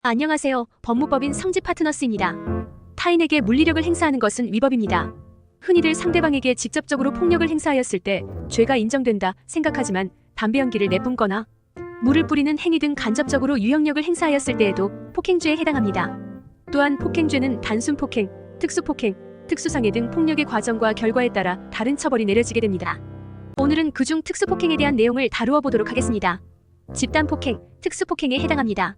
안녕하세요. 법무법인 성지 파트너스입니다. 타인에게 물리력을 행사하는 것은 위법입니다. 흔히들 상대방에게 직접적으로 폭력을 행사하였을 때 죄가 인정된다 생각하지만 담배 연기를 내뿜거나 물을 뿌리는 행위 등 간접적으로 유형력을 행사하였을 때에도 폭행죄에 해당합니다. 또한 폭행죄는 단순 폭행, 특수폭행, 특수상해 등 폭력의 과정과 결과에 따라 다른 처벌이 내려지게 됩니다. 오늘은 그중 특수폭행에 대한 내용을 다루어 보도록 하겠습니다. 집단폭행, 특수폭행에 해당합니다.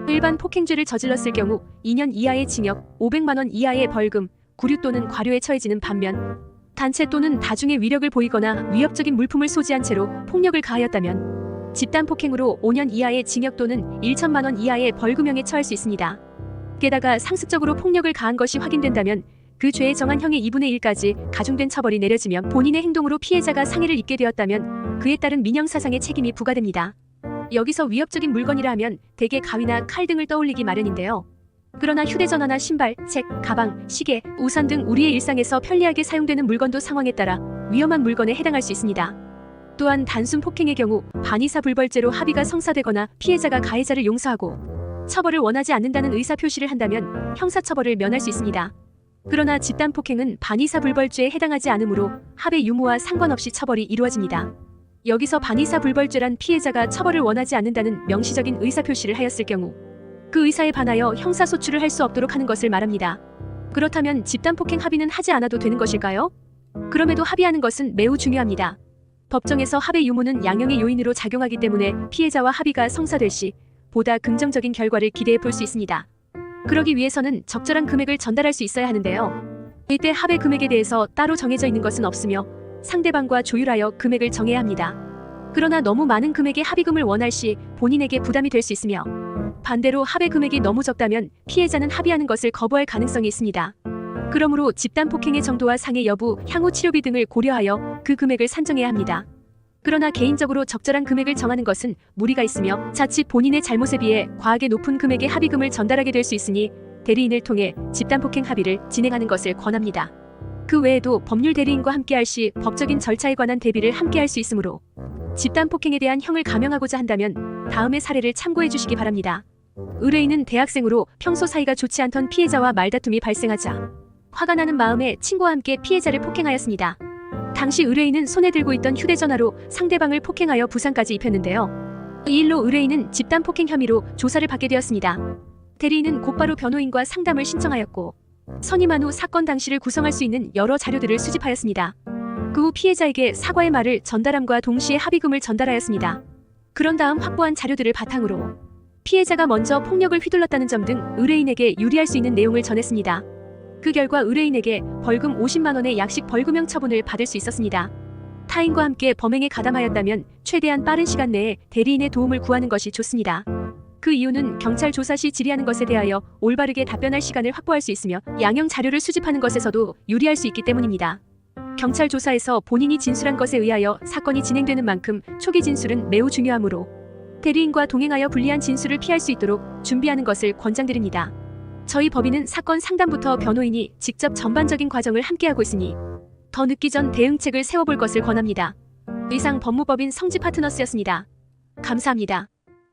일반 폭행죄를 저질렀을 경우 2년 이하의 징역, 500만 원 이하의 벌금, 구류 또는 과료에 처해지는 반면 단체 또는 다중의 위력을 보이거나 위협적인 물품을 소지한 채로 폭력을 가하였다면 집단폭행으로 5년 이하의 징역 또는 1천만 원 이하의 벌금형에 처할 수 있습니다. 게다가 상습적으로 폭력을 가한 것이 확인된다면 그 죄에 정한 형의 2분의 1까지 가중된 처벌이 내려지며 본인의 행동으로 피해자가 상해를 입게 되었다면 그에 따른 민형사상의 책임이 부과됩니다. 여기서 위협적인 물건이라 하면 대개 가위나 칼 등을 떠올리기 마련인데요. 그러나 휴대전화나 신발, 책, 가방, 시계, 우산 등 우리의 일상에서 편리하게 사용되는 물건도 상황에 따라 위험한 물건에 해당할 수 있습니다. 또한 단순 폭행의 경우 반의사불벌죄로 합의가 성사되거나 피해자가 가해자를 용서하고 처벌을 원하지 않는다는 의사표시를 한다면 형사처벌을 면할 수 있습니다. 그러나 집단폭행은 반의사불벌죄에 해당하지 않으므로 합의 유무와 상관없이 처벌이 이루어집니다. 여기서 반의사불벌죄란 피해자가 처벌을 원하지 않는다는 명시적인 의사표시를 하였을 경우 그 의사에 반하여 형사소출을 할 수 없도록 하는 것을 말합니다. 그렇다면 집단폭행 합의는 하지 않아도 되는 것일까요? 그럼에도 합의하는 것은 매우 중요합니다. 법정에서 합의 유무는 양형의 요인으로 작용하기 때문에 피해자와 합의가 성사될 시 보다 긍정적인 결과를 기대해 볼 수 있습니다. 그러기 위해서는 적절한 금액을 전달할 수 있어야 하는데요. 이때 합의 금액에 대해서 따로 정해져 있는 것은 없으며 상대방과 조율하여 금액을 정해야 합니다. 그러나 너무 많은 금액의 합의금을 원할 시 본인에게 부담이 될 수 있으며 반대로 합의 금액이 너무 적다면 피해자는 합의하는 것을 거부할 가능성이 있습니다. 그러므로 집단폭행의 정도와 상해 여부, 향후 치료비 등을 고려하여 그 금액을 산정해야 합니다. 그러나 개인적으로 적절한 금액을 정하는 것은 무리가 있으며 자칫 본인의 잘못에 비해 과하게 높은 금액의 합의금을 전달하게 될 수 있으니 대리인을 통해 집단폭행 합의를 진행하는 것을 권합니다. 그 외에도 법률 대리인과 함께할 시 법적인 절차에 관한 대비를 함께할 수 있으므로 집단폭행에 대한 형을 감형하고자 한다면 다음의 사례를 참고해 주시기 바랍니다. 의뢰인은 대학생으로 평소 사이가 좋지 않던 피해자와 말다툼이 발생하자 화가 나는 마음에 친구와 함께 피해자를 폭행하였습니다. 당시 의뢰인은 손에 들고 있던 휴대전화로 상대방을 폭행하여 부상까지 입혔는데요. 이 일로 의뢰인은 집단폭행 혐의로 조사를 받게 되었습니다. 대리인은 곧바로 변호인과 상담을 신청하였고 선임한 후 사건 당시를 구성할 수 있는 여러 자료들을 수집하였습니다. 그 후 피해자에게 사과의 말을 전달함과 동시에 합의금을 전달하였습니다. 그런 다음 확보한 자료들을 바탕으로 피해자가 먼저 폭력을 휘둘렀다는 점 등 의뢰인에게 유리할 수 있는 내용을 전했습니다. 그 결과 의뢰인에게 벌금 50만 원의 약식 벌금형 처분을 받을 수 있었습니다. 타인과 함께 범행에 가담하였다면 최대한 빠른 시간 내에 대리인의 도움을 구하는 것이 좋습니다. 그 이유는 경찰 조사 시 질의하는 것에 대하여 올바르게 답변할 시간을 확보할 수 있으며 양형 자료를 수집하는 것에서도 유리할 수 있기 때문입니다. 경찰 조사에서 본인이 진술한 것에 의하여 사건이 진행되는 만큼 초기 진술은 매우 중요하므로 대리인과 동행하여 불리한 진술을 피할 수 있도록 준비하는 것을 권장드립니다. 저희 법인은 사건 상담부터 변호인이 직접 전반적인 과정을 함께하고 있으니 더 늦기 전 대응책을 세워볼 것을 권합니다. 이상 법무법인 성지 파트너스였습니다. 감사합니다.